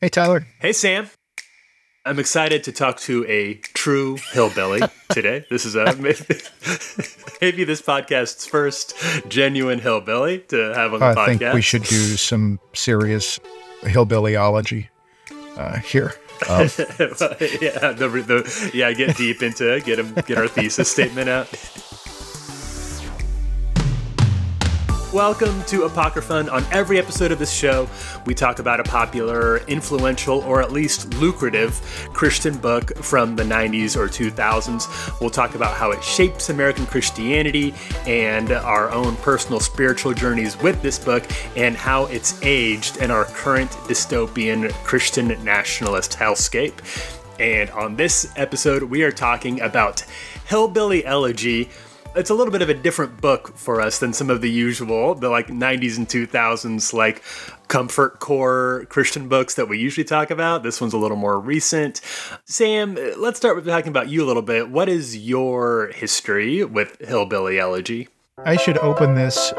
Hey, Tyler. Hey, Sam. I'm excited to talk to a true hillbilly today. This is maybe this podcast's first genuine hillbilly to have on the podcast. I think we should do some serious hillbillyology here. Get deep into it, get our thesis statement out. Welcome to ApocryFUN. On every episode of this show, we talk about a popular, influential, or at least lucrative Christian book from the 90s or 2000s. We'll talk about how it shapes American Christianity and our own personal spiritual journeys with this book and how it's aged in our current dystopian Christian nationalist hellscape. And on this episode, we are talking about Hillbilly Elegy. It's a little bit of a different book for us than some of the usual, the 90s and 2000s, comfort core Christian books that we usually talk about. This one's a little more recent. Sam, let's start with talking about you a little bit. What is your history with Hillbilly Elegy? I should open this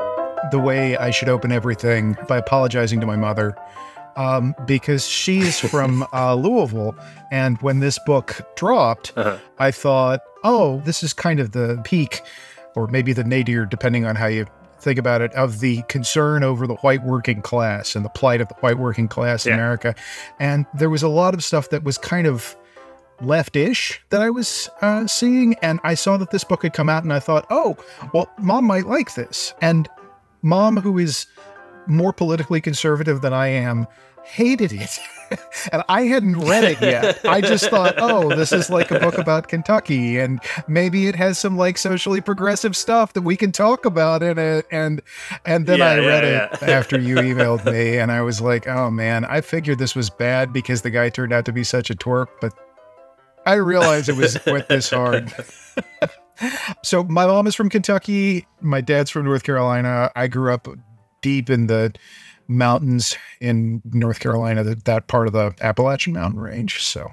the way I should open everything, by apologizing to my mother, because she's from Louisville, and when this book dropped, I thought, oh, this is kind of the peak, or maybe the nadir, depending on how you think about it, of the concern over the white working class and the plight of the white working class in America. And there was a lot of stuff that was kind of leftish that I was seeing, and I saw that this book had come out, and I thought, oh, well, Mom might like this. And Mom, who is more politically conservative than I am, hated it. And I hadn't read it yet. I just thought, oh, this is like a book about Kentucky, and maybe it has some socially progressive stuff that we can talk about in it. And then I read it after you emailed me, and I was like, oh man, I figured this was bad because the guy turned out to be such a twerp, but I realized it went this hard. So my mom is from Kentucky. My dad's from North Carolina. I grew up deep in the mountains in North Carolina, that part of the Appalachian Mountain Range. So,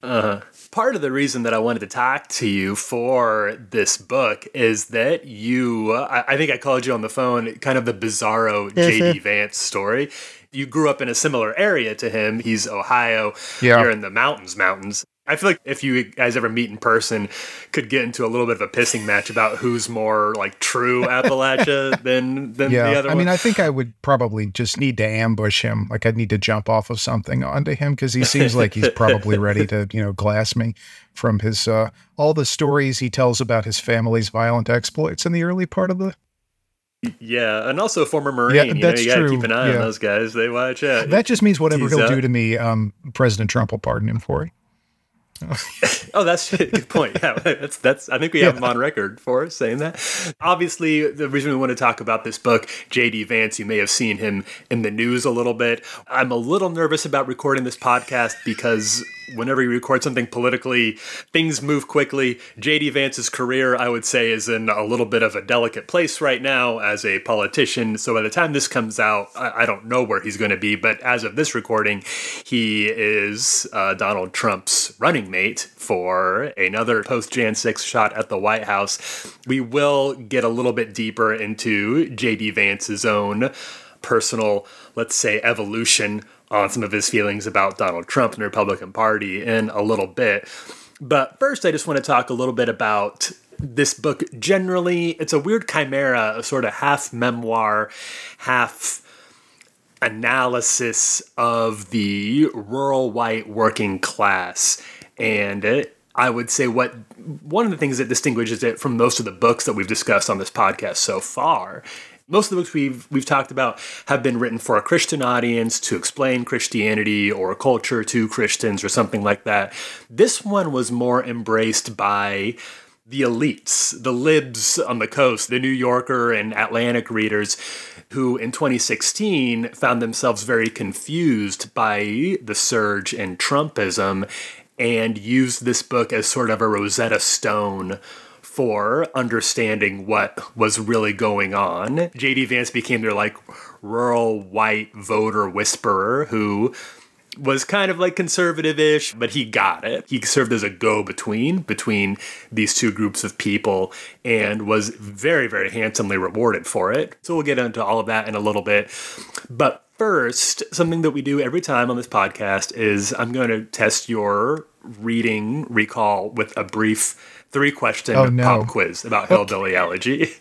part of the reason that I wanted to talk to you for this book is that I think I called you on the phone, kind of the bizarro J.D. Vance story. You grew up in a similar area to him. He's Ohio. You're in the mountains. I feel like if you guys ever meet in person, could get into a little bit of a pissing match about who's more true Appalachia than the other one. I mean, I think I would probably just need to ambush him. I'd need to jump off of something onto him, because he seems like he's probably ready to, glass me from his all the stories he tells about his family's violent exploits in the early part of the. Yeah, and also a former Marine. Yeah, that's you gotta true. keep an eye on those guys. They watch out. That just means whatever he'll do to me, President Trump will pardon him for it. Oh, that's a good point. Yeah, that's. I think we have him on record for saying that. Obviously, the reason we want to talk about this book, J.D. Vance, you may have seen him in the news a little bit. I'm a little nervous about recording this podcast because whenever you record something politically, things move quickly. J.D. Vance's career, I would say, is in a little bit of a delicate place right now as a politician. So by the time this comes out, I don't know where he's going to be. But as of this recording, he is Donald Trump's running mate for another post-Jan 6 shot at the White House. We will get a little bit deeper into J.D. Vance's own personal, let's say, evolution on some of his feelings about Donald Trump and the Republican Party in a little bit. But first, I just want to talk a little bit about this book generally. It's a weird chimera, a sort of half memoir, half analysis of the rural white working class. And I would say one of the things that distinguishes it from most of the books that we've discussed on this podcast so far, most of the books we've talked about have been written for a Christian audience to explain Christianity or culture to Christians or something like that. This one was more embraced by the elites, the libs on the coast, the New Yorker and Atlantic readers, who in 2016 found themselves very confused by the surge in Trumpism and used this book as sort of a Rosetta Stone for understanding what was really going on. J.D. Vance became their rural white voter whisperer who was kind of like conservative-ish, but he got it. He served as a go-between between these two groups of people and was very, very handsomely rewarded for it. So we'll get into all of that in a little bit. But first, something that we do every time on this podcast is I'm going to test your reading recall with a brief 3-question pop quiz about Hillbilly Elegy.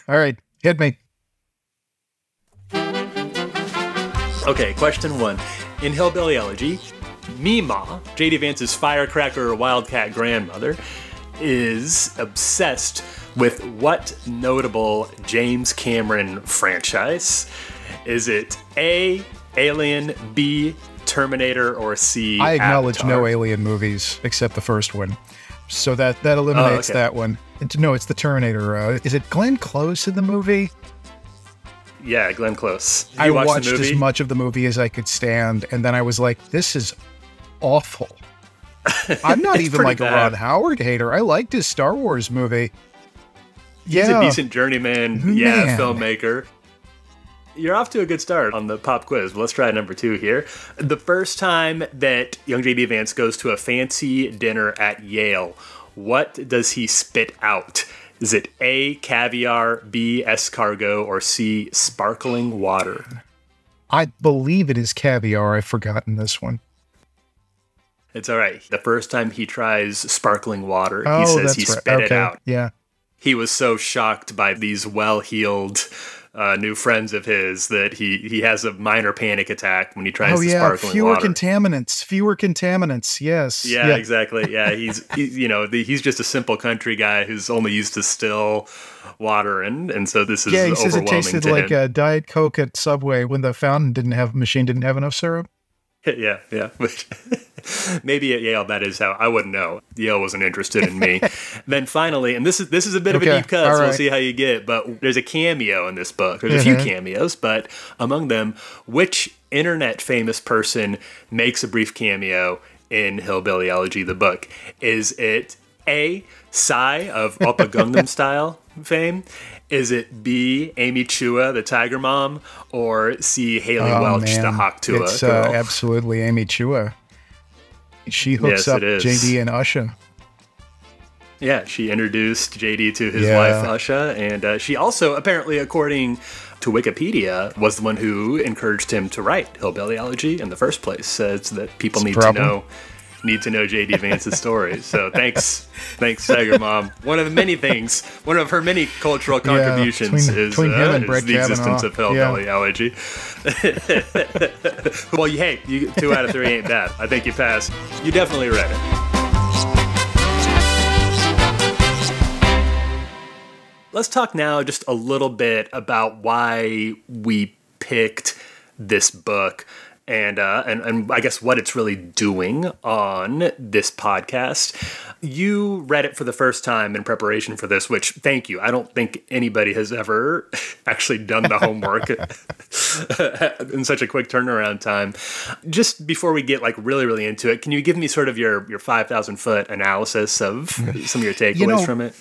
All right, hit me. Okay, question 1. In Hillbilly Elegy, Mima, J.D. Vance's firecracker wildcat grandmother, is obsessed with what notable James Cameron franchise? Is it A, Alien, B, Terminator, or C, I acknowledge Avatar? no Alien movies except the first one. So that eliminates that one. No, it's the Terminator. Is it Glenn Close in the movie? Yeah, Glenn Close. I watched as much of the movie as I could stand, and then I was like, this is awful. I'm not even like bad. a Ron Howard hater. I liked his Star Wars movie. He's a decent journeyman, filmmaker. You're off to a good start on the pop quiz. Let's try number 2 here. The first time that young J.D. Vance goes to a fancy dinner at Yale, what does he spit out? Is it A, caviar, B, escargot, or C, sparkling water? I believe it is caviar. I've forgotten this one. It's all right. The first time he tries sparkling water, he says he spit it out. Yeah. He was so shocked by these well-heeled new friends of his that he has a minor panic attack when he tries the sparkling water. Fewer contaminants. Yes. Yeah, exactly. Yeah, he's just a simple country guy who's only used to still water, and so this is he says it overwhelming tasted to like him. a Diet Coke at Subway when the machine didn't have enough syrup. Yeah. Maybe at Yale, that is how I wouldn't know. Yale wasn't interested in me. Then finally, and this is a bit of a deep cut, so we'll see how you get. But there's a cameo in this book. There's a few cameos, but among them, which internet famous person makes a brief cameo in Hillbilly Elegy, the book? Is it A, Psy of Oppa Gangnam Style fame? Is it B, Amy Chua, the Tiger Mom, or C, Haley Welch, the Hawk Tua It's girl? absolutely Amy Chua. She hooks up JD and Usha. Yeah, she introduced JD to his wife, Usha, and she also, apparently, according to Wikipedia, was the one who encouraged him to write Hillbilly Elegy in the first place. Says that people need to know JD Vance's story. So thanks, Tiger Mom. One of the many things, one of her many cultural contributions is the existence of Hillbilly Elegy. Well, hey, 2 out of 3 ain't bad. I think you passed. You definitely read it. Let's talk now just a little bit about why we picked this book. And I guess what it's really doing on this podcast. You read it for the first time in preparation for this, which, thank you. I don't think anybody has ever actually done the homework in such a quick turnaround time. Just before we get really, really into it, can you give me sort of your 5,000-foot analysis of some of your takeaways from it?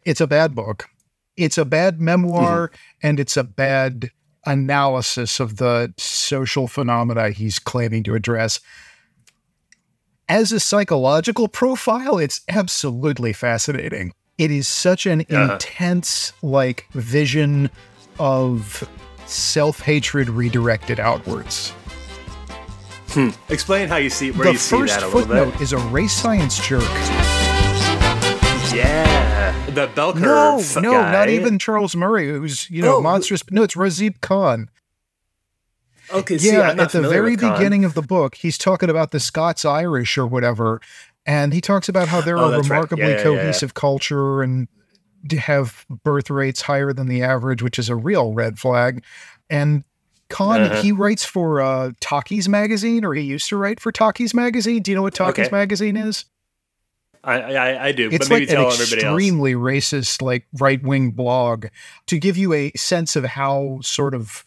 It's a bad book. It's a bad memoir, and it's a bad analysis of the social phenomena he's claiming to address. As a psychological profile, it's absolutely fascinating. It is such an intense, vision of self-hatred redirected outwards. Explain how you see where you see that a little bit. The first footnote is a race science jerk. Yeah, the bell curve No, guy. not even Charles Murray, who's, monstrous. No, it's Razib Khan. Okay, at the very beginning of the book, he's talking about the Scots-Irish or whatever, and he talks about how they're a remarkably cohesive culture and have birth rates higher than the average, which is a real red flag. And Khan, he writes for Talkies magazine, or he used to write for Talkies magazine. Do you know what Talkies magazine is? I do, it's but maybe like tell an everybody extremely racist, right-wing blog to give you a sense of how sort of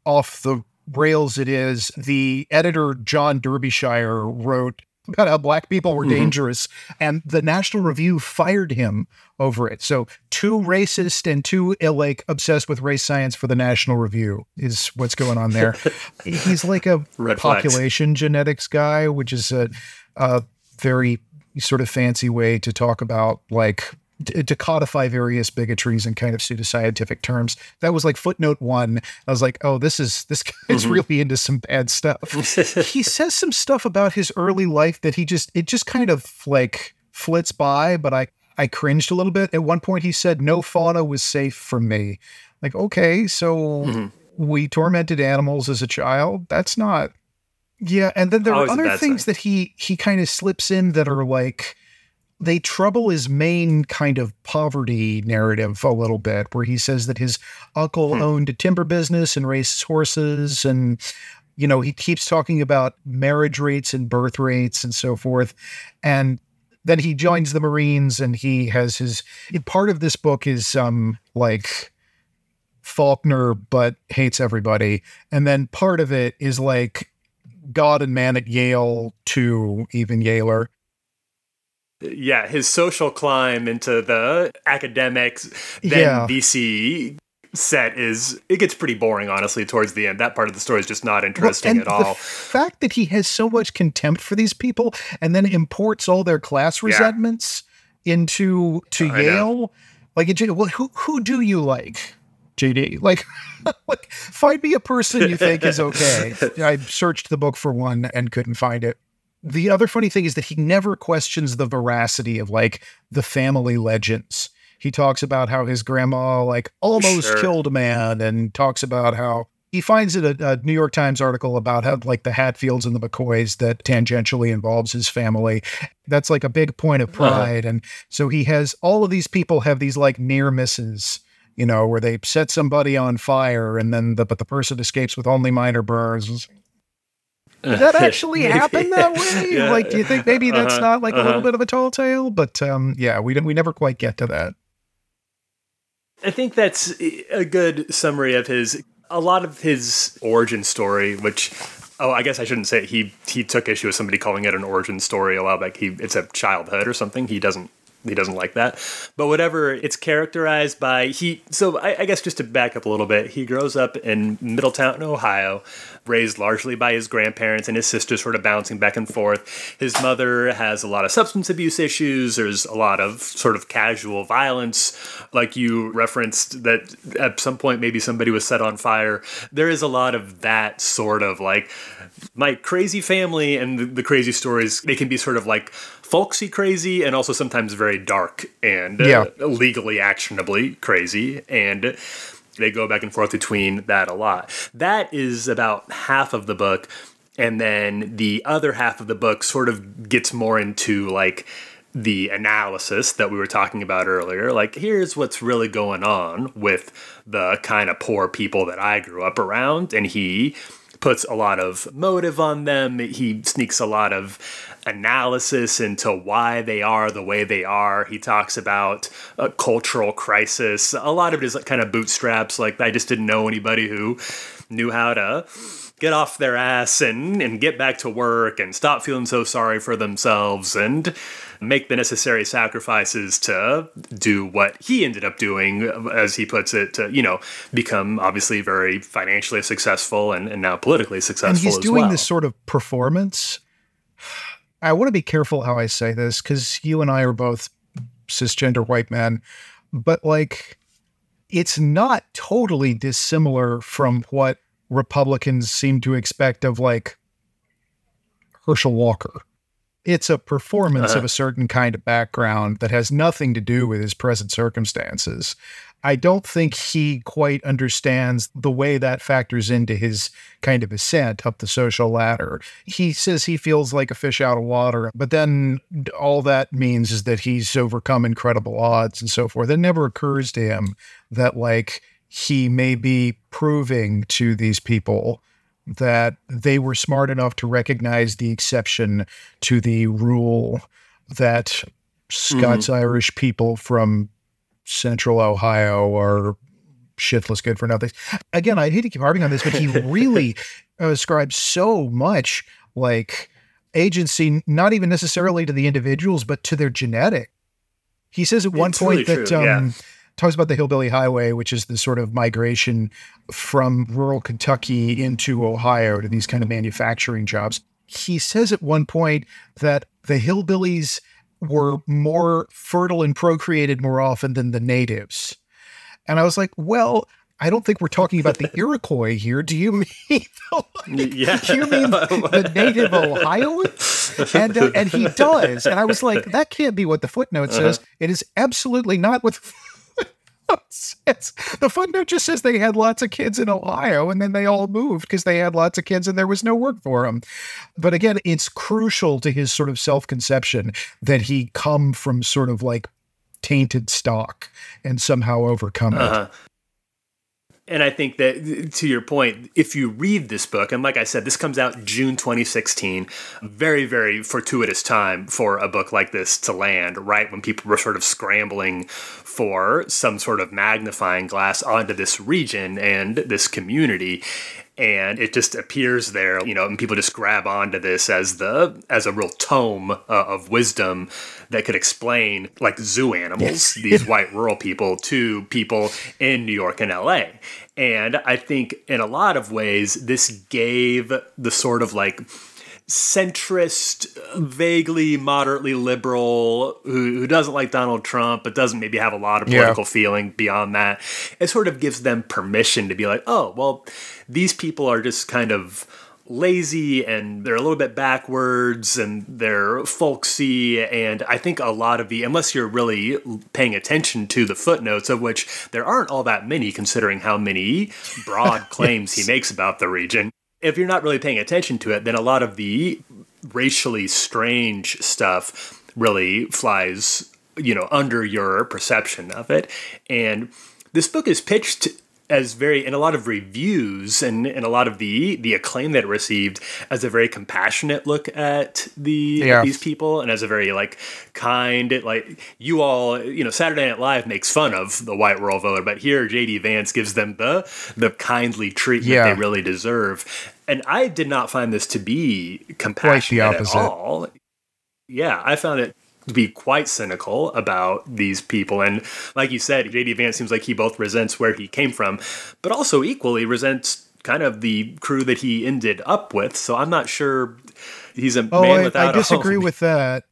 off the rails it is. The editor, John Derbyshire, wrote about how black people were dangerous, and the National Review fired him over it. So too racist and too like obsessed with race science for the National Review is what's going on there. He's like a population genetics guy, which is a very sort of fancy way to talk about like to codify various bigotries in kind of pseudoscientific terms. That was like footnote 1. I was like, oh, this guy's really into some bad stuff. He says some stuff about his early life that it just kind of like flits by, but I cringed a little bit. At one point he said, no fauna was safe from me. Like, okay, so we tormented animals as a child. That's not, yeah. And then there are other things that he kind of slips in that are like, they trouble his main kind of poverty narrative a little bit, where he says that his uncle owned a timber business and raised horses. And, you know, he keeps talking about marriage rates and birth rates and so forth. And then he joins the Marines, and he has part of this book is like Faulkner, but hates everybody. And then part of it is like God and Man at Yale to even Yaler. Yeah, his social climb into the academics, then VC set it gets pretty boring, honestly, towards the end. That part of the story is just not interesting at all. The fact that he has so much contempt for these people and then imports all their class resentments into Yale. Like, who do you like, JD? Like, find me a person you think is okay. I searched the book for one and couldn't find it. The other funny thing is that he never questions the veracity of like the family legends. He talks about how his grandma like almost killed a man, and talks about how he finds it a New York Times article about how like the Hatfields and the McCoys that tangentially involves his family. That's like a big point of pride. And so he has all of these people have these like near misses, you know, where they set somebody on fire and then but the person escapes with only minor burns. Did that actually happen that way? Yeah. Like, do you think maybe that's not like a little bit of a tall tale? But yeah, we never quite get to that. I think that's a good summary of a lot of his origin story, which, I guess I shouldn't say it. He took issue with somebody calling it an origin story a while back. It's a childhood or something. He doesn't like that. But whatever, it's characterized by so I guess just to back up a little bit, he grows up in Middletown, Ohio, raised largely by his grandparents and his sister sort of bouncing back and forth. His mother has a lot of substance abuse issues. There's a lot of sort of casual violence. Like you referenced that at some point maybe somebody was set on fire. There is a lot of that sort of like my crazy family, and the crazy stories, they can be sort of like folksy crazy and also sometimes very dark and legally actionably crazy. And they go back and forth between that a lot. That is about half of the book. And then the other half of the book sort of gets more into like the analysis that we were talking about earlier. Like, here's what's really going on with the kind of poor people that I grew up around. And he puts a lot of motive on them. He sneaks a lot of analysis into why they are the way they are. He talks about a cultural crisis. A lot of it is like kind of bootstraps. Like, I just didn't know anybody who knew how to get off their ass and get back to work and stop feeling so sorry for themselves and make the necessary sacrifices to do what he ended up doing, as he puts it, to, you know, become obviously very financially successful and now politically successful as well. And he's doing this sort of performance. I want to be careful how I say this, because you and I are both cisgender white men, but like, it's not totally dissimilar from what Republicans seem to expect of like Herschel Walker. It's a performance of a certain kind of background that has nothing to do with his present circumstances. I don't think he quite understands the way that factors into his kind of ascent up the social ladder. He says he feels like a fish out of water, but then all that means is that he's overcome incredible odds and so forth. It never occurs to him that like he may be proving to these people that they were smart enough to recognize the exception to the rule that Scots-Irish people from Central Ohio are shitless good for nothing. Again, I hate to keep harping on this, but he really ascribes so much like agency, not even necessarily to the individuals, but to their genetic. He says at one point that talks about the Hillbilly Highway, which is the sort of migration from rural Kentucky into Ohio to these kind of manufacturing jobs. He says at one point that the hillbillies were more fertile and procreated more often than the natives. And I was like, well, I don't think we're talking about the Iroquois here. Do you mean do you mean the native Ohioans? And he does. And I was like, that can't be what the footnote says. It is absolutely not what the footnote says. The footnote just says they had lots of kids in Ohio, and then they all moved because they had lots of kids and there was no work for them. But again, it's crucial to his sort of self-conception that he come from sort of like tainted stock and somehow overcome it. And I think that, to your point, if you read this book, and like I said, this comes out June 2016, very, very fortuitous time for a book like this to land, right when people were sort of scrambling for some sort of magnifying glass onto this region and this community. And it just appears there, you know, and people just grab onto this as a real tome of wisdom that could explain, like, zoo animals, these white rural people, to people in New York and LA. And I think in a lot of ways, this gave the sort of like centrist, vaguely moderately liberal, who doesn't like Donald Trump, but doesn't maybe have a lot of political feeling beyond that. It sort of gives them permission to be like, oh, well, these people are just kind of lazy and they're a little bit backwards and they're folksy. And I think a lot of unless you're really paying attention to the footnotes, of which there aren't all that many considering how many broad claims he makes about the region, if you're not really paying attention to it, then a lot of the racially strange stuff really flies, you know, under your perception of it. And this book is pitched as in a lot of reviews and a lot of the acclaim that it received, as a very compassionate look at these people, and as a very like kind, like, you all, you know, Saturday Night Live makes fun of the white rural voter, but here J.D. Vance gives them the kindly treatment they really deserve. And I did not find this to be compassionate at all. Yeah, I found it to be quite cynical about these people. And like you said, J.D. Vance seems like he both resents where he came from, but also equally resents kind of the crew that he ended up with. So I'm not sure he's a man without a home. I disagree with that.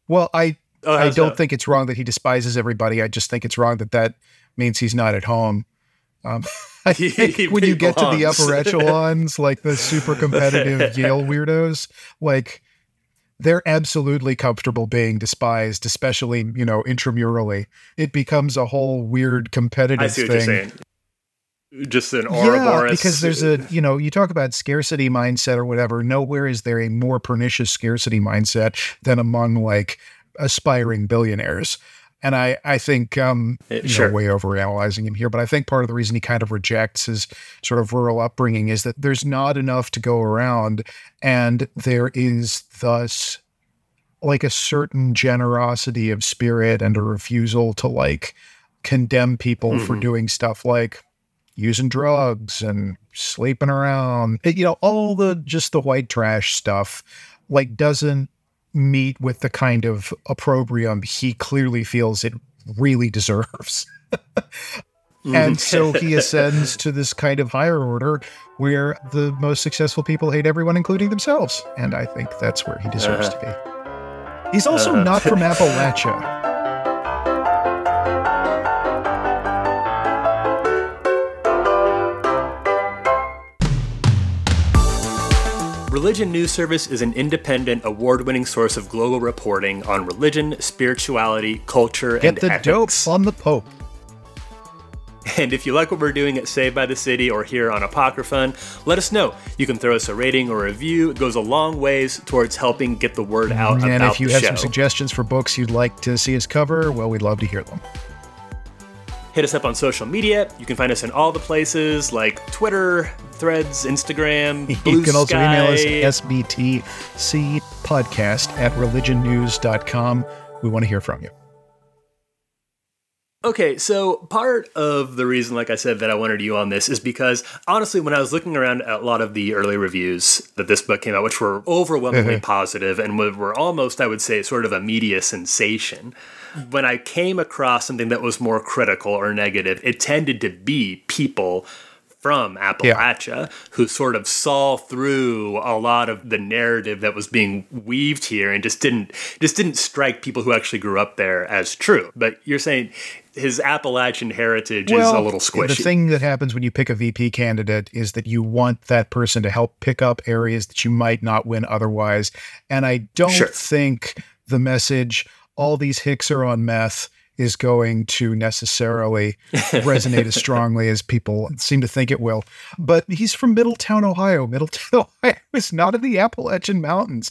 Well, I don't think it's wrong that he despises everybody. I just think it's wrong that means he's not at home. I think when you get to the upper echelons, like the super competitive Yale weirdos, like, they're absolutely comfortable being despised, especially, you know, intramurally. It becomes a whole weird competitive thing. I see what you're saying. Just an Ouroboros. Yeah, because there's you know, you talk about scarcity mindset or whatever. Nowhere is there a more pernicious scarcity mindset than among, like, aspiring billionaires. And I think, you know, way overanalyzing him here, but I think part of the reason he kind of rejects his sort of rural upbringing is that there's not enough to go around, and there is thus like a certain generosity of spirit and a refusal to like condemn people for doing stuff like using drugs and sleeping around. You know, all just the white trash stuff, like, doesn't meet with the kind of opprobrium he clearly feels it really deserves. And so he ascends to this kind of higher order where the most successful people hate everyone, including themselves. And I think that's where he deserves to be. He's also not from Appalachia. Religion News Service is an independent, award-winning source of global reporting on religion, spirituality, culture, and ethics. Get the dope on the Pope. And if you like what we're doing at Saved by the City or here on ApocryFUN, let us know. You can throw us a rating or a review. It goes a long ways towards helping get the word out about the show. And if you have some suggestions for books you'd like to see us cover, well, we'd love to hear them. Hit us up on social media. You can find us in all the places like Twitter, Threads, Instagram, Blue You can also Sky. email us sbtcpodcast@religionnews.com. We want to hear from you. Okay, so part of the reason, like I said, that I wanted you on this is because, honestly, when I was looking around at a lot of the early reviews that this book came out, which were overwhelmingly positive and were almost, I would say, sort of a media sensation, when I came across something that was more critical or negative, it tended to be people from Appalachia who sort of saw through a lot of the narrative that was being weaved here and just didn't strike people who actually grew up there as true. But you're saying his Appalachian heritage is a little squishy. The thing that happens when you pick a VP candidate is that you want that person to help pick up areas that you might not win otherwise. And I don't think the message, all these hicks are on meth, is going to necessarily resonate as strongly as people seem to think it will. But he's from Middletown, Ohio. Middletown, Ohio is not in the Appalachian Mountains.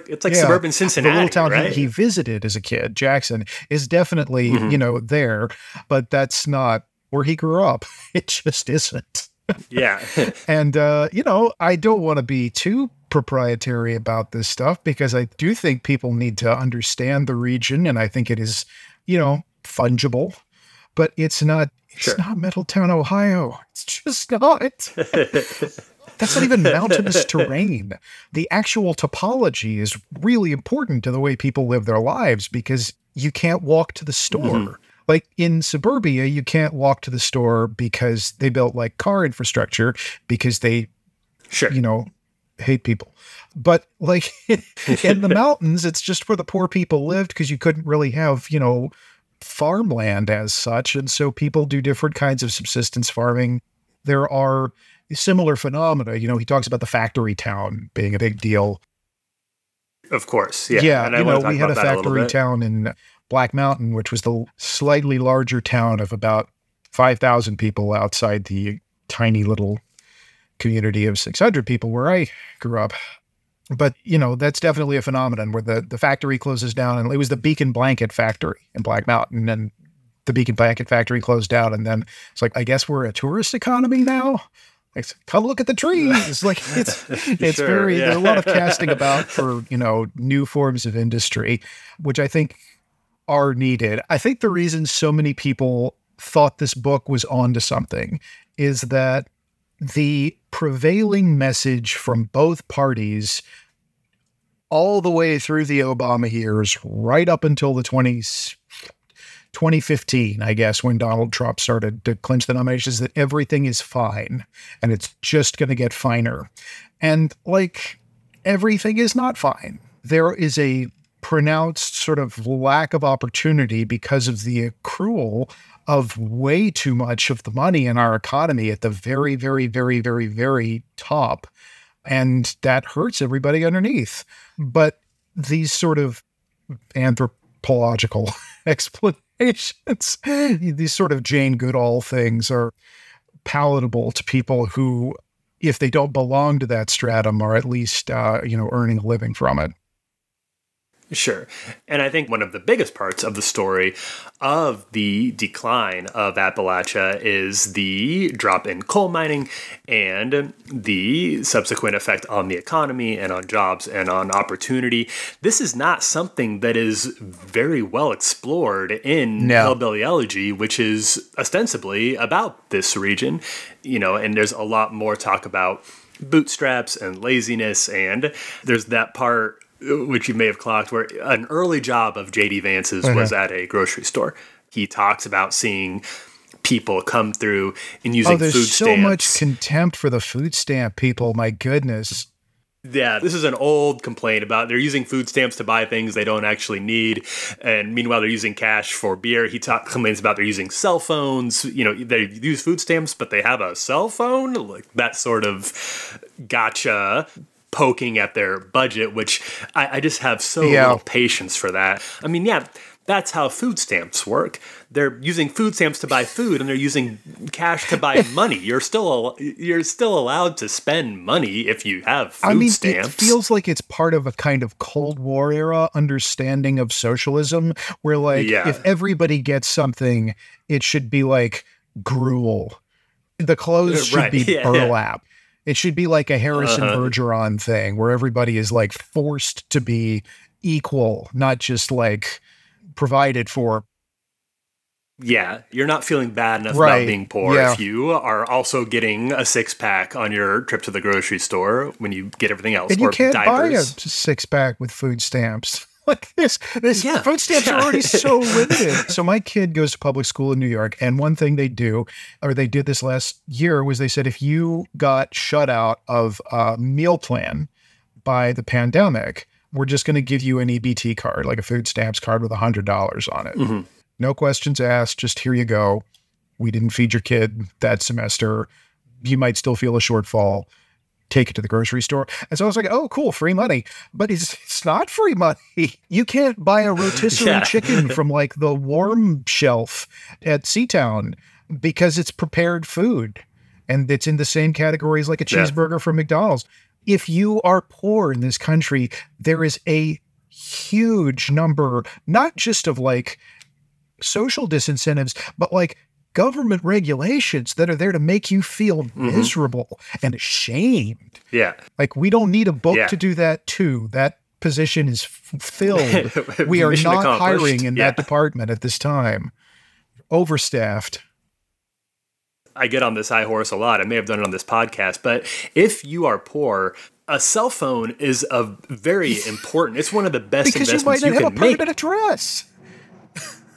It's like suburban Cincinnati, the little town right? he visited as a kid, Jackson, is definitely, there, but that's not where he grew up. It just isn't. Yeah. And, I don't want to be too proprietary about this stuff because I do think people need to understand the region, and I think it is, fungible, but it's not Middletown, Ohio. It's just not. That's not even mountainous terrain. The actual topology is really important to the way people live their lives because you can't walk to the store. Like in suburbia, you can't walk to the store because they built like car infrastructure because they, hate people. But like in the mountains, it's just where the poor people lived because you couldn't really have, farmland as such. And so people do different kinds of subsistence farming. There are similar phenomena. He talks about the factory town being a big deal. Of course. Yeah. Yeah. And we had a factory town in Black Mountain, which was the slightly larger town of about 5,000 people outside the tiny little community of 600 people where I grew up. But, that's definitely a phenomenon where the factory closes down, and it was the Beacon Blanket Factory in Black Mountain, and the Beacon Blanket Factory closed down. And then it's like, I guess we're a tourist economy now. Like, come look at the trees. Like it's there's a lot of casting about for, new forms of industry, which I think are needed. I think the reason so many people thought this book was onto something is that the prevailing message from both parties all the way through the Obama years, right up until the 2015, I guess, when Donald Trump started to clinch the nominations, that everything is fine and it's just going to get finer. And like, everything is not fine. There is a pronounced sort of lack of opportunity because of the accrual of way too much of the money in our economy at the very, very, very, very, very top. And that hurts everybody underneath. But these sort of anthropological explanations, these sort of Jane Goodall things are palatable to people who, if they don't belong to that stratum, are at least, earning a living from it. Sure. And I think one of the biggest parts of the story of the decline of Appalachia is the drop in coal mining and the subsequent effect on the economy and on jobs and on opportunity. This is not something that is very well explored in Hillbilly Elegy, which is ostensibly about this region, and there's a lot more talk about bootstraps and laziness. And there's that part which you may have clocked, where an early job of J.D. Vance's was at a grocery store. He talks about seeing people come through and using food stamps. There's so much contempt for the food stamp people. My goodness. Yeah, this is an old complaint about they're using food stamps to buy things they don't actually need. And meanwhile, they're using cash for beer. He complains about they're using cell phones. They use food stamps, but they have a cell phone. Like that sort of gotcha poking at their budget, which I just have so little patience for that. I mean, that's how food stamps work. They're using food stamps to buy food, and they're using cash to buy money. You're still allowed to spend money if you have food stamps. It feels like it's part of a kind of Cold War era understanding of socialism, where if everybody gets something, it should be like gruel. The clothes should be burlap. Yeah. It should be like a Harrison Bergeron thing where everybody is like forced to be equal, not just like provided for. Yeah, you're not feeling bad enough Right. about being poor Yeah. if you are also getting a 6-pack on your trip to the grocery store when you get everything else. And you or can't buy a diapers. 6-pack with food stamps. Like this Yeah. food stamps are already so limited. So my kid goes to public school in New York, and one thing they do, or they did this last year, was they said if you got shut out of a meal plan by the pandemic, we're just going to give you an EBT card, like a food stamps card with $100 on it. No questions asked. Just here you go. We didn't feed your kid that semester. You might still feel a shortfall. Take it to the grocery store. And so I was like, oh, cool, free money. But it's not free money. You can't buy a rotisserie chicken from like the warm shelf at Seatown because it's prepared food and it's in the same categories like a cheeseburger from McDonald's. If you are poor in this country, there is a huge number, not just of like social disincentives, but like government regulations that are there to make you feel miserable and ashamed. Yeah. Like, we don't need a book to do that too. That position is filled. We are not hiring in that department at this time. Overstaffed. I get on this high horse a lot. I may have done it on this podcast, but if you are poor, a cell phone is very important. It's one of the best investments you can make. Because you might not have a permanent address.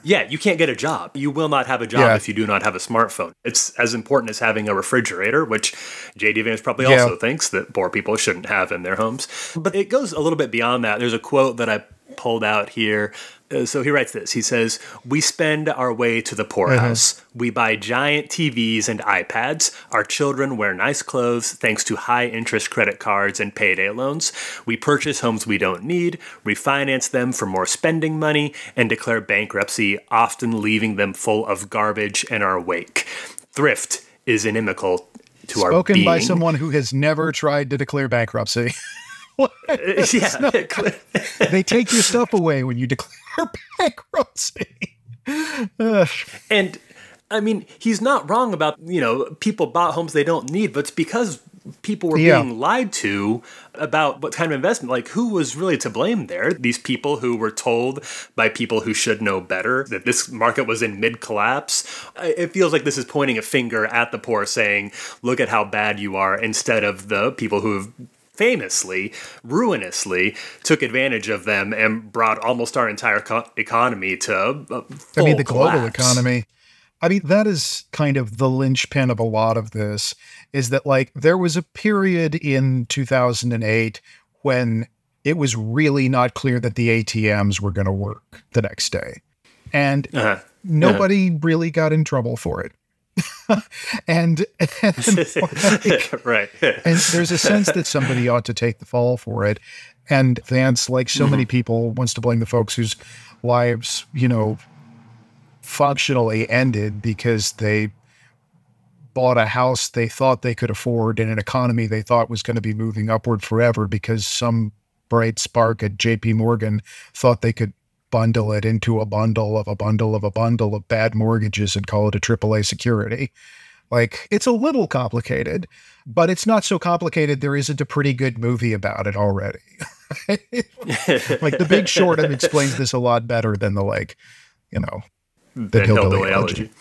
Yeah, you can't get a job. You will not have a job if you do not have a smartphone. It's as important as having a refrigerator, which J.D. Vance probably also thinks that poor people shouldn't have in their homes. But it goes a little bit beyond that. There's a quote that I pulled out here. So he writes this. He says, "We spend our way to the poorhouse. We buy giant TVs and iPads. Our children wear nice clothes thanks to high-interest credit cards and payday loans. We purchase homes we don't need, refinance them for more spending money, and declare bankruptcy, often leaving them full of garbage in our wake. Thrift is inimical to our being." Spoken by someone who has never tried to declare bankruptcy. They take your stuff away when you declare bankruptcy. And I mean, he's not wrong about, people bought homes they don't need, but it's because people were being lied to about what kind of investment. Like, who was really to blame there? These people who were told by people who should know better that this market was in mid-collapse. It feels like this is pointing a finger at the poor saying, look at how bad you are, instead of the people who have famously, ruinously took advantage of them and brought almost our entire economy to full the collapse. Global economy. I mean, that is kind of the linchpin of a lot of this, is that like there was a period in 2008 when it was really not clear that the ATMs were going to work the next day. And nobody really got in trouble for it. and right. And there's a sense that somebody ought to take the fall for it. And Vance, like so many people, wants to blame the folks whose lives, functionally ended because they bought a house they thought they could afford in an economy they thought was going to be moving upward forever because some bright spark at JP Morgan thought they could bundle it into a bundle of a bundle of a bundle of bad mortgages and call it a AAA security. Like, it's a little complicated, but it's not so complicated. There isn't a pretty good movie about it already. Like, The Big Short explains this a lot better than the Hillbilly Elegy.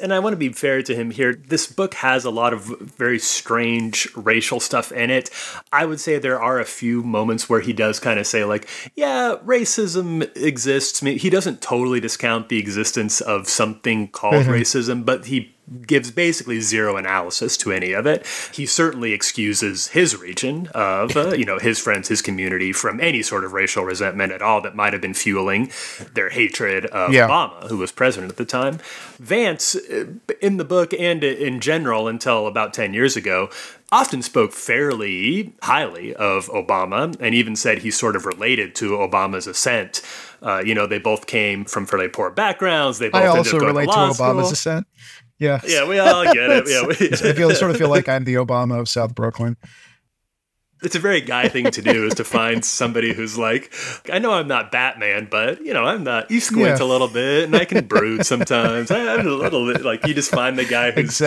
And I want to be fair to him here. This book has a lot of very strange racial stuff in it. I would say there are a few moments where he does kind of say, like, yeah, racism exists. He doesn't totally discount the existence of something called racism, but he gives basically zero analysis to any of it. He certainly excuses his region of, his friends, his community from any sort of racial resentment at all that might have been fueling their hatred of Obama, who was president at the time. Vance, in the book and in general until about 10 years ago, often spoke fairly highly of Obama and even said he's sort of related to Obama's ascent. They both came from fairly poor backgrounds. They both I also relate to Obama's ascent. Yeah. Yeah, we all get it. Yeah, I sort of feel like I'm the Obama of South Brooklyn. It's a very guy thing to do, is to find somebody who's like, I know I'm not Batman, but, I'm not. You squint a little bit, and I can brood sometimes. I'm a little bit, like, you just find the guy who's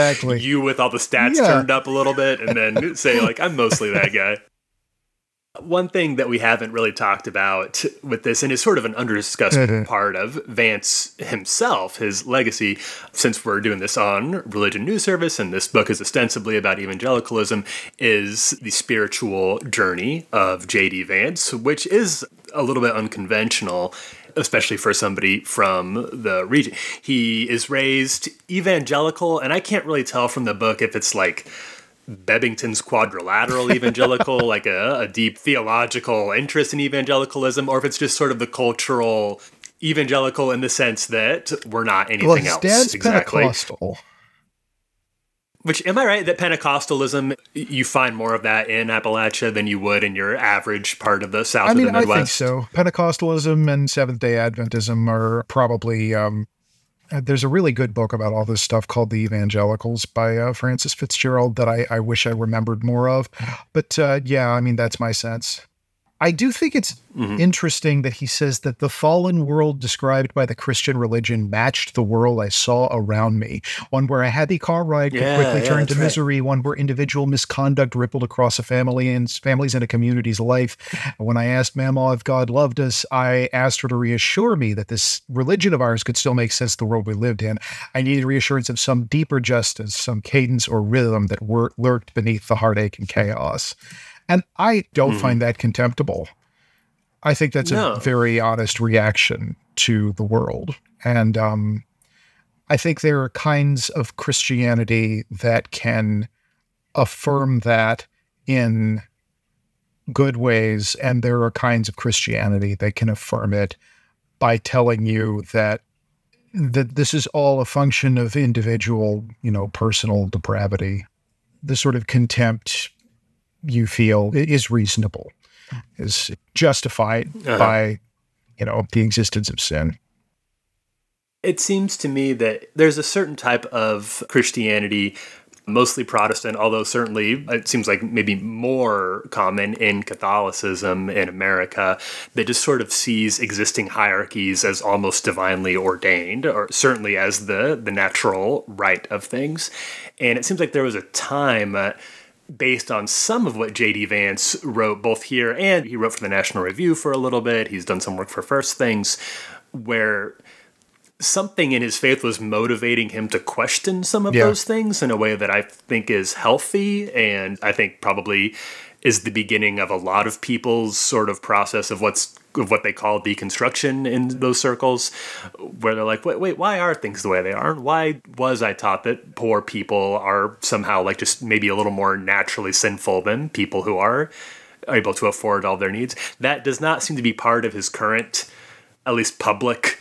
you with all the stats turned up a little bit, and then say, like, I'm mostly that guy. One thing that we haven't really talked about with this, and is sort of an underdiscussed part of Vance himself, his legacy, since we're doing this on Religion News Service, and this book is ostensibly about evangelicalism, is the spiritual journey of J.D. Vance, which is a little bit unconventional, especially for somebody from the region. He is raised evangelical, and I can't really tell from the book if it's like Bebbington's quadrilateral evangelical, like a deep theological interest in evangelicalism, or if it's just sort of the cultural evangelical in the sense that we're not anything else. Dad's exactly. Pentecostal. Which, am I right that Pentecostalism, you find more of that in Appalachia than you would in your average part of the South or the Midwest? I think so. Pentecostalism and Seventh-day Adventism are probably... there's a really good book about all this stuff called The Evangelicals by Francis Fitzgerald that I wish I remembered more of. But yeah, I mean, that's my sense. I do think it's interesting that he says that the fallen world described by the Christian religion matched the world I saw around me. One where a happy car ride could quickly turn to misery. One where individual misconduct rippled across a family's and a community's life. When I asked Mama if God loved us, I asked her to reassure me that this religion of ours could still make sense of the world we lived in. I needed reassurance of some deeper justice, some cadence or rhythm that lurked beneath the heartache and chaos. And I don't find that contemptible. I think that's a very honest reaction to the world. And I think there are kinds of Christianity that can affirm that in good ways, and there are kinds of Christianity that can affirm it by telling you that this is all a function of individual, personal depravity. The sort of contempt you feel is reasonable, is justified by, the existence of sin. It seems to me that there's a certain type of Christianity, mostly Protestant, although certainly it seems like maybe more common in Catholicism in America, that just sort of sees existing hierarchies as almost divinely ordained, or certainly as the natural right of things. And it seems like there was a time based on some of what J.D. Vance wrote both here, and he wrote for the National Review for a little bit. He's done some work for First Things, where something in his faith was motivating him to question some of those things in a way that I think is healthy, and I think probably is the beginning of a lot of people's sort of process of what they call deconstruction in those circles, where they're like, wait, why are things the way they are? Why was I taught that poor people are somehow like just maybe a little more naturally sinful than people who are able to afford all their needs? That does not seem to be part of his current, at least public,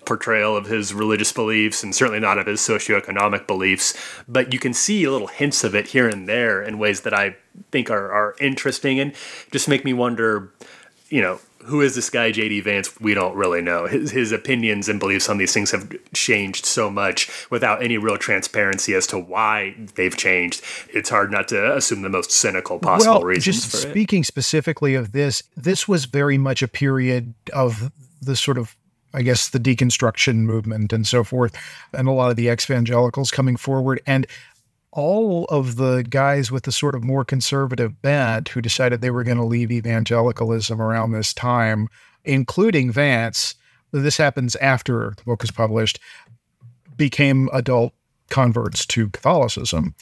portrayal of his religious beliefs, and certainly not of his socioeconomic beliefs. But you can see little hints of it here and there in ways that I think are interesting and just make me wonder, who is this guy, J.D. Vance? We don't really know. His opinions and beliefs on these things have changed so much without any real transparency as to why they've changed. It's hard not to assume the most cynical possible reasons for it. Speaking specifically of this was very much a period of the sort of, I guess, the deconstruction movement and so forth, and a lot of the ex-evangelicals coming forward. And all of the guys with the sort of more conservative bent who decided they were going to leave evangelicalism around this time, including Vance, this happens after the book is published, became adult converts to Catholicism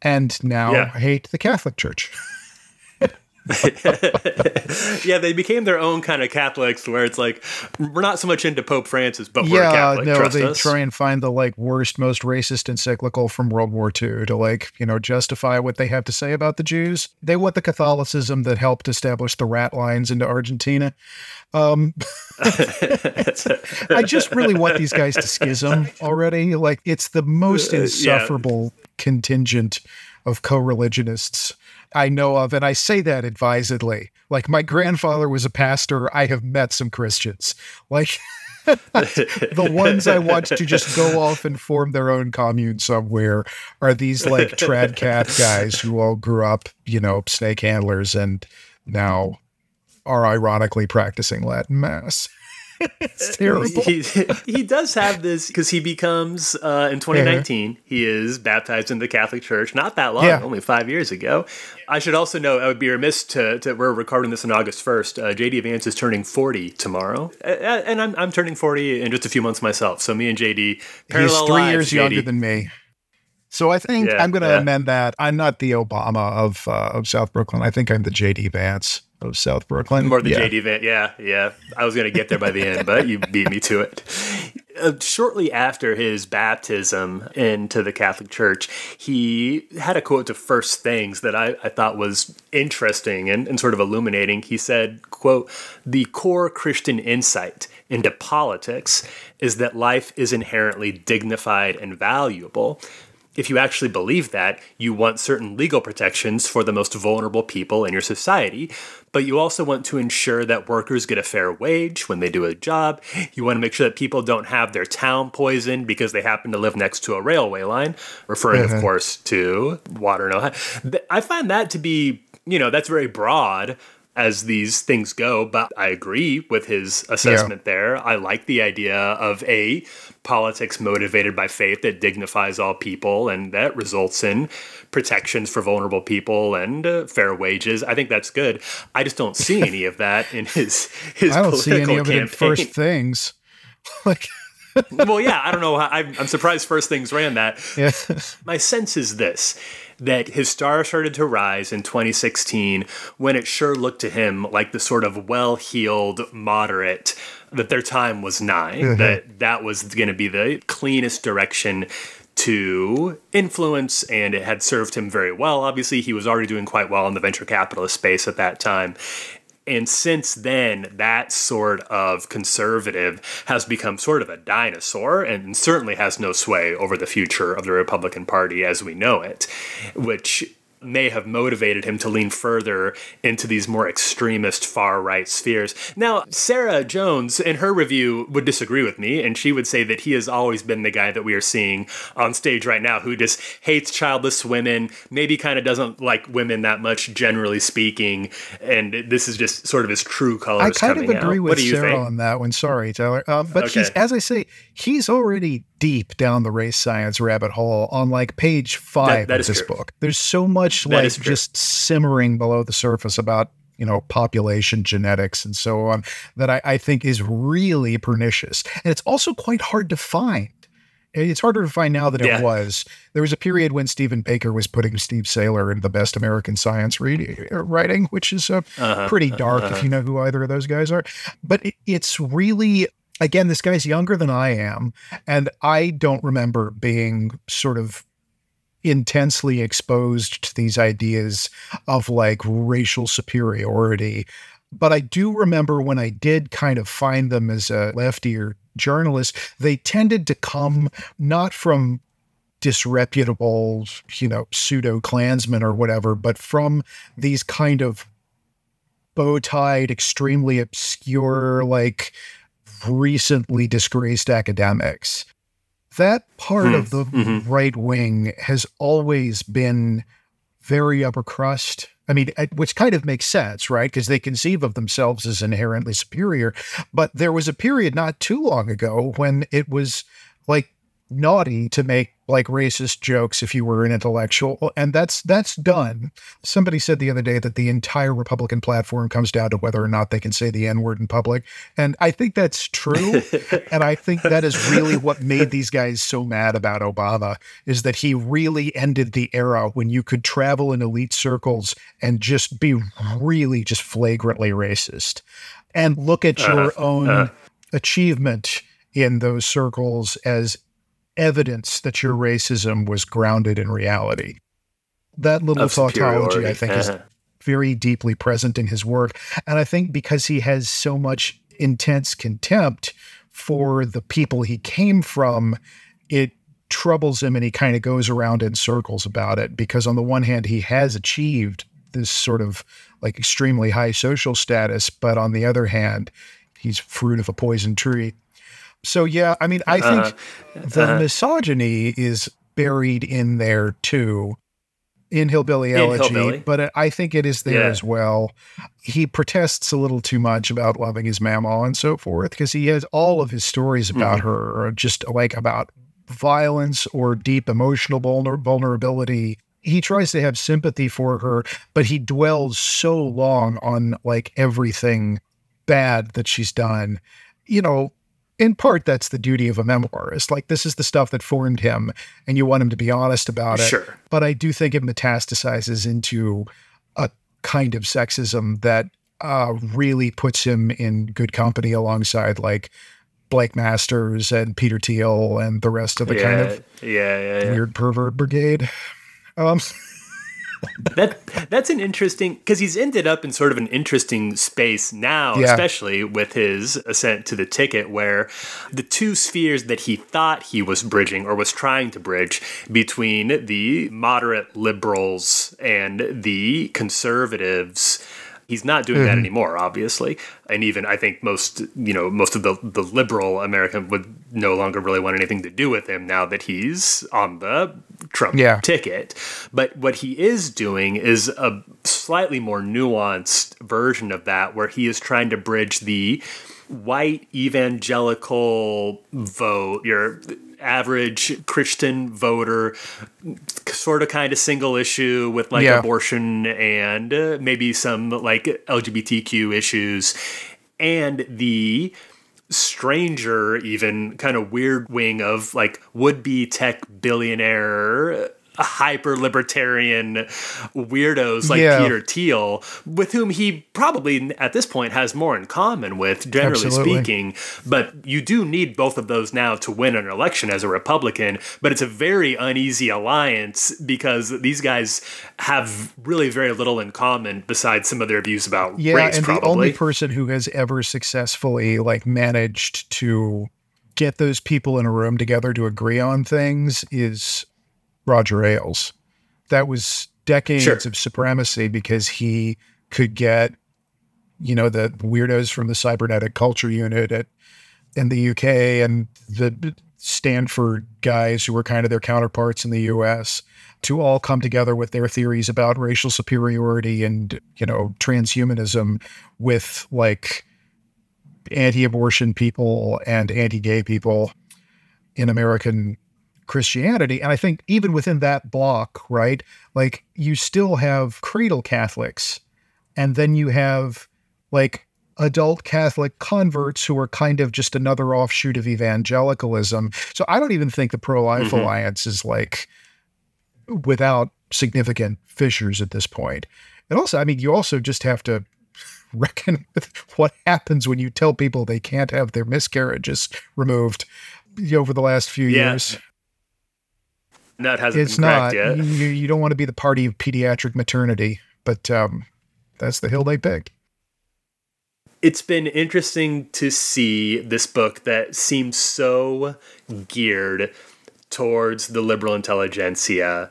and now hate the Catholic Church. Yeah, they became their own kind of Catholics, where it's like, we're not so much into Pope Francis, but we're Catholic. Trust they us. Try and find the worst, most racist encyclical from World War II to justify what they have to say about the Jews. They want the Catholicism that helped establish the rat lines into Argentina. I just really want these guys to schism already. It's the most insufferable contingent of co-religionists I know of, and I say that advisedly. My grandfather was a pastor. I have met some Christians. The ones I want to just go off and form their own commune somewhere are these trad cat guys who all grew up, snake handlers and now are ironically practicing Latin Mass. It's terrible. He does have this because he becomes, in 2019, he is baptized in the Catholic Church. Not that long, only 5 years ago. I should also note, I would be remiss we're recording this on August 1st. JD Vance is turning 40 tomorrow. And I'm turning 40 in just a few months myself. So me and JD, parallel He's 3 lives, years JD. younger than me. So I think I'm going to amend that. I'm not the Obama of South Brooklyn. I think I'm the JD Vance of South Brooklyn. More the JD Vance. Yeah. I was going to get there by the end, but you beat me to it. Shortly after his baptism into the Catholic Church, he had a quote to First Things that I thought was interesting and sort of illuminating. He said, quote, "The core Christian insight into politics is that life is inherently dignified and valuable. If you actually believe that, you want certain legal protections for the most vulnerable people in your society, but you also want to ensure that workers get a fair wage when they do a job. You want to make sure that people don't have their town poisoned because they happen to live next to a railway line," referring, of course, to water and Ohio. I find that to be, that's very broad as these things go, but I agree with his assessment there. I like the idea of politics motivated by faith that dignifies all people and that results in protections for vulnerable people and fair wages. I think that's good. I just don't see any of that in his I don't see any of campaign. it in First Things. Well, yeah, I don't know. I'm surprised First Things ran that. Yeah. My sense is this, that his star started to rise in 2016 when it sure looked to him like the sort of well-heeled moderate that their time was nigh, that was going to be the cleanest direction to influence, and it had served him very well. Obviously, he was already doing quite well in the venture capitalist space at that time. And since then, that sort of conservative has become sort of a dinosaur and certainly has no sway over the future of the Republican Party as we know it, which may have motivated him to lean further into these more extremist far-right spheres. Now, Sarah Jones, in her review, would disagree with me, and she would say that he has always been the guy that we are seeing on stage right now who just hates childless women, maybe kind of doesn't like women that much, generally speaking, and this is just sort of his true colors coming out. I kind of agree with Sarah think? on that one. Sorry, Tyler. But he's, as I say, he's already deep down the race science rabbit hole on like page 5 of this book. There's so much just simmering below the surface about, population genetics and so on that I think is really pernicious. And it's also quite hard to find. It's harder to find now than it was. There was a period when Stephen Baker was putting Steve Saylor in the best American science writing, which is pretty dark if you know who either of those guys are. But it's really... Again, this guy's younger than I am, and I don't remember being sort of intensely exposed to these ideas of like racial superiority. But I do remember when I did kind of find them as a leftier journalist, they tended to come not from disreputable, pseudo-Klansmen or whatever, but from these kind of bow-tied, extremely obscure, like recently disgraced academics. That part of the right wing has always been very upper crust. I mean, which kind of makes sense, right? Because they conceive of themselves as inherently superior. But there was a period not too long ago when it was like naughty to make like racist jokes if you were an intellectual, and that's done. Somebody said the other day that the entire Republican platform comes down to whether or not they can say the N-word in public, and I think that's true. And I think that is really what made these guys so mad about Obama, is that he really ended the era when you could travel in elite circles and just be really just flagrantly racist, and look at your own achievement in those circles as evidence that your racism was grounded in reality. That little tautology, I think, is very deeply present in his work. And I think because he has so much intense contempt for the people he came from, it troubles him, and he kind of goes around in circles about it, because on the one hand, he has achieved this sort of like extremely high social status, but on the other hand, he's fruit of a poison tree. So, yeah, I mean, I think the misogyny is buried in there, too. in Hillbilly Elegy, Hillbilly. but I think it is there as well. He protests a little too much about loving his mama and so forth, because he has all of his stories about her are just like about violence or deep emotional vulnerability. He tries to have sympathy for her, but he dwells so long on like everything bad that she's done. You know, in part, that's the duty of a memoirist. Like, this is the stuff that formed him, and you want him to be honest about it. Sure. But I do think it metastasizes into a kind of sexism that really puts him in good company alongside, like, Blake Masters and Peter Thiel and the rest of the kind of weird pervert brigade. That's an interesting, because he's ended up in sort of an interesting space now, especially with his ascent to the ticket, where the two spheres that he thought he was bridging or was trying to bridge between the moderate liberals and the conservatives, he's not doing that anymore, obviously. And even I think most of the liberal American would no longer really want anything to do with him now that he's on the Trump ticket. But what he is doing is a slightly more nuanced version of that, where he is trying to bridge the white evangelical vote, your average Christian voter, sort of kind of single issue with like abortion and maybe some like LGBTQ issues, and the stranger, even kind of weird wing of like would-be tech billionaire, hyper libertarian weirdos like Peter Thiel, with whom he probably at this point has more in common with, generally speaking. But you do need both of those now to win an election as a Republican. But it's a very uneasy alliance because these guys have really very little in common besides some of their views about race. And probably the only person who has ever successfully like managed to get those people in a room together to agree on things is Roger Ailes. That was decades of supremacy because he could get, you know, the weirdos from the cybernetic culture unit in the UK and the Stanford guys who were kind of their counterparts in the US to all come together with their theories about racial superiority and, you know, transhumanism with like anti-abortion people and anti-gay people in American Christianity. And I think even within that block, right, like you still have cradle Catholics, and then you have like adult Catholic converts who are kind of just another offshoot of evangelicalism. So I don't even think the pro-life alliance is like without significant fissures at this point. And also, I mean, you also just have to reckon with what happens when you tell people they can't have their miscarriages removed over the last few years. That hasn't been cracked yet. You don't want to be the party of pediatric maternity, but that's the hill they picked. It's been interesting to see this book that seems so geared towards the liberal intelligentsia.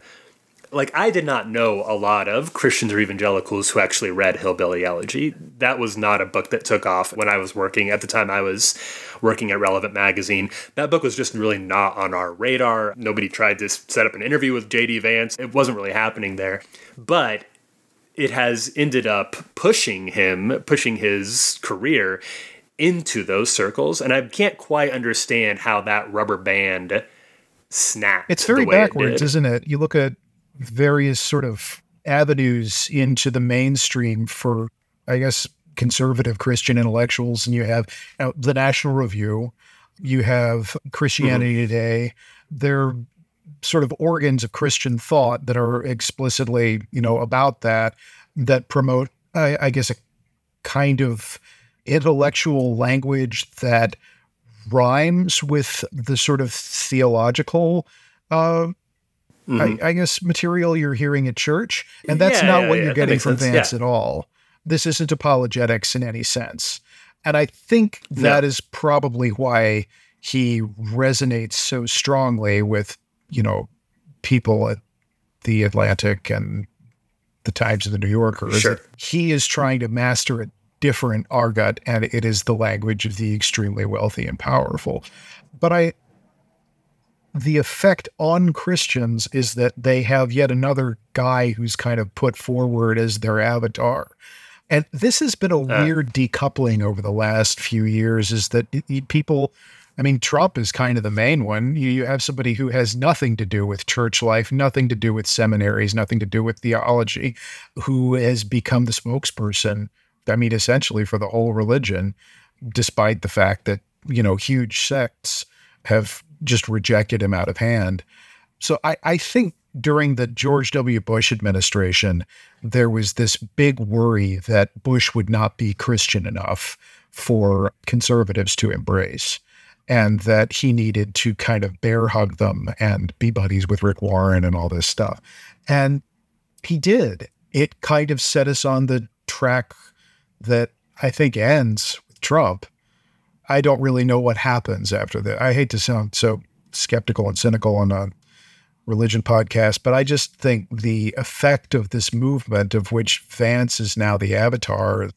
Like, I did not know a lot of Christians or evangelicals who actually read Hillbilly Elegy. That was not a book that took off when I was working. At the time, I was working at Relevant Magazine. That book was just really not on our radar. Nobody tried to set up an interview with J.D. Vance. It wasn't really happening there. But it has ended up pushing his career into those circles. And I can't quite understand how that rubber band snapped. It's very backwards, isn't it? You look at various sort of avenues into the mainstream for, I guess, conservative Christian intellectuals. And you have the National Review, you have Christianity Today. They're sort of organs of Christian thought that are explicitly, about that promote, I guess, a kind of intellectual language that rhymes with the sort of theological I guess material you're hearing at church. And that's not what you're getting from Vance at all. This isn't apologetics in any sense. And I think that is probably why he resonates so strongly with, people at the Atlantic and the Times of the New Yorker. Sure. He is trying to master a different argot, and it is the language of the extremely wealthy and powerful. But the effect on Christians is that they have yet another guy who's kind of put forward as their avatar. And this has been a weird decoupling over the last few years, is that people, I mean, Trump is kind of the main one. You have somebody who has nothing to do with church life, nothing to do with seminaries, nothing to do with theology, who has become the spokesperson, I mean, essentially for the whole religion, despite the fact that, you know, huge sects have just rejected him out of hand. So I think during the George W. Bush administration, there was this big worry that Bush would not be Christian enough for conservatives to embrace, and that he needed to kind of bear hug them and be buddies with Rick Warren and all this stuff. And he did. It kind of set us on the track that I think ends with Trump. I don't really know what happens after that. I hate to sound so skeptical and cynical on a religion podcast, but I just think the effect of this movement, of which Vance is now the avatar,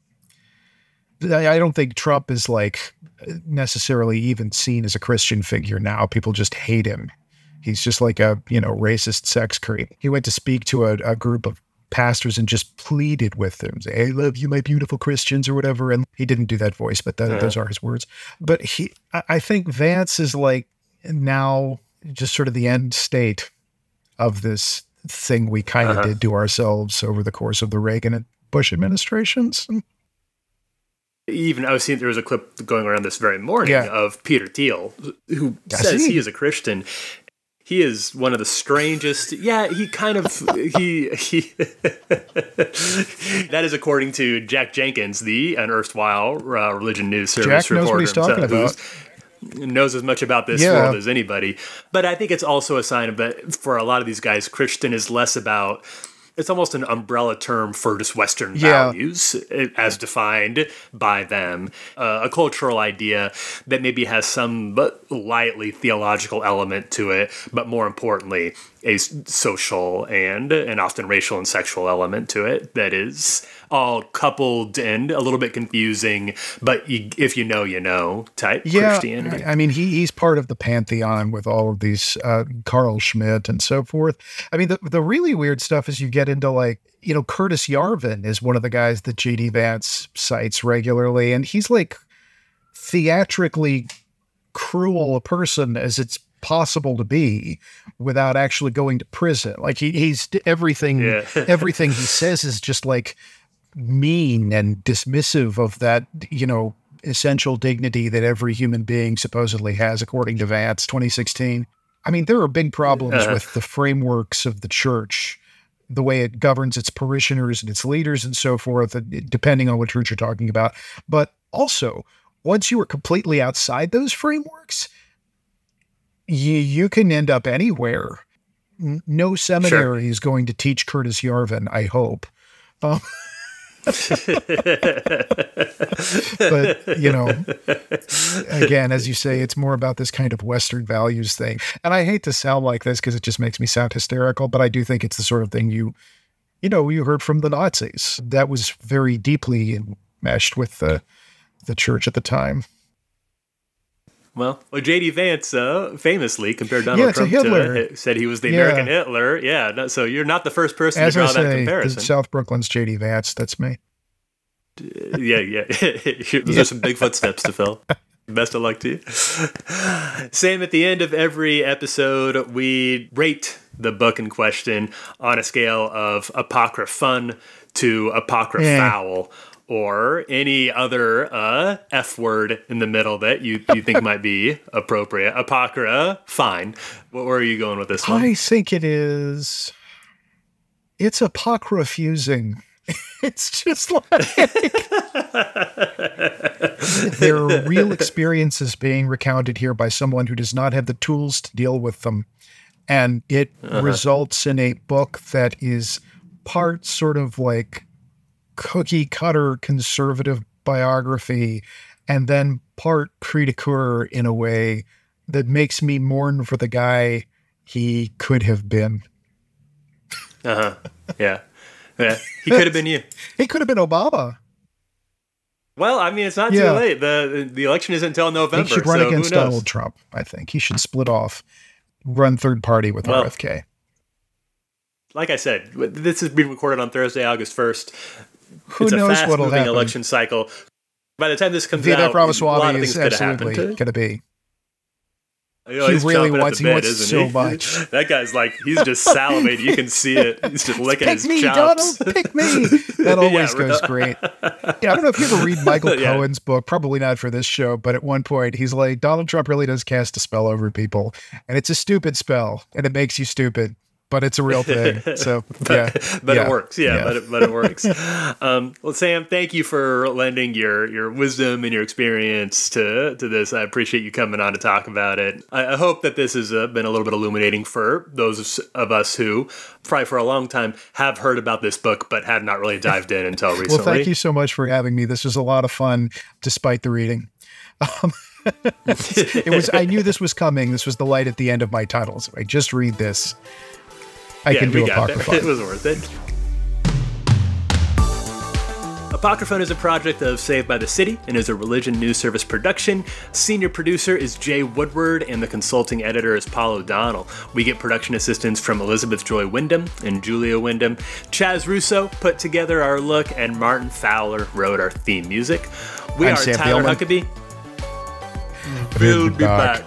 I don't think Trump is like necessarily even seen as a Christian figure now. People just hate him. He's just like a, you know, racist sex creep. He went to speak to a group of pastors and just pleaded with them, say, I love you, my beautiful Christians, or whatever. And he didn't do that voice, but those are his words. But I think Vance is like now just sort of the end state of this thing we kind of did to ourselves over the course of the Reagan and Bush administrations. Even I was seeing there was a clip going around this very morning of Peter Thiel, who says he is a Christian. He is one of the strangest. Yeah, he kind of he that is according to Jack Jenkins, an erstwhile Religion News Service Jack knows reporter. What he's talking about. Knows as much about this world as anybody. But I think it's also a sign of that for a lot of these guys, Christian is less about, it's almost an umbrella term for just Western values as defined by them. A cultural idea that maybe has some but lightly theological element to it, but more importantly, a social and often racial and sexual element to it that is all coupled and a little bit confusing, but if you know type Christianity. I mean, he's part of the pantheon with all of these Carl Schmitt and so forth. I mean, the really weird stuff is you get into like, you know, Curtis Yarvin is one of the guys that J.D. Vance cites regularly, and he's like theatrically cruel a person as it's possible to be without actually going to prison. Like he's everything he says is just like mean and dismissive of that, you know, essential dignity that every human being supposedly has, according to Vance, 2016. I mean, there are big problems with the frameworks of the church, the way it governs its parishioners and its leaders and so forth, depending on what church you're talking about. But also, once you are completely outside those frameworks, you can end up anywhere. No seminary is going to teach Curtis Yarvin, I hope. But, you know, again, as you say, it's more about this kind of Western values thing. And I hate to sound like this because it just makes me sound hysterical, but I do think it's the sort of thing you heard from the Nazis. That was very deeply enmeshed with the church at the time. Well, J.D. Vance famously compared Donald Trump to Hitler. Said he was the American Hitler. Yeah, so you're not the first person to draw that comparison. South Brooklyn's J.D. Vance, that's me. Yeah. Those are some big footsteps to fill. Best of luck to you. Sam, at the end of every episode, we rate the book in question on a scale of ApocryFUN to ApocryFoul. Or any other F word in the middle that you think might be appropriate. Apocrypha, fine. Where are you going with this one? I think it's apocryphusing. It's just like there are real experiences being recounted here by someone who does not have the tools to deal with them. And it results in a book that is part sort of like cookie cutter conservative biography and then part critiqueur in a way that makes me mourn for the guy he could have been. Yeah. He could have been you. He could have been Obama. Well, I mean, it's not too late. The election isn't until November. He should run against Donald Trump, I think. He should split off. run third party with RFK. Like I said, this is being recorded on Thursday, August 1st. Who knows what'll happen? It's a fast-moving election cycle. By the time this comes Vida out, a lot of is things could happen. absolutely going to be. You know, he he's really chomping wants, at the bit, he wants isn't so he? much. That guy's like, he's just salivating. You can see it. He's just licking his chops. Donald, pick me. That always goes great. Yeah, I don't know if you ever read Michael Cohen's book, probably not for this show, but at one point he's like, Donald Trump really does cast a spell over people. And it's a stupid spell, and it makes you stupid. But it's a real thing. So, but it works. But it works. Well, Sam, thank you for lending your wisdom and your experience to this. I appreciate you coming on to talk about it. I hope that this has been a little bit illuminating for those of us who, probably for a long time, have heard about this book, but had not really dived in until recently. Well, thank you so much for having me. This was a lot of fun, despite the reading. I knew this was coming. This was the light at the end of my title. So I just read this. I can do ApocryFUN. It was worth it. ApocryFUN is a project of Saved by the City and is a religion news service production. Senior producer is Jay Woodward and the consulting editor is Paul O'Donnell. We get production assistance from Elizabeth Joy Wyndham and Julia Wyndham. Chaz Russo put together our look and Martin Fowler wrote our theme music. I'm Tyler Thielman. Huckabee. We'll be back.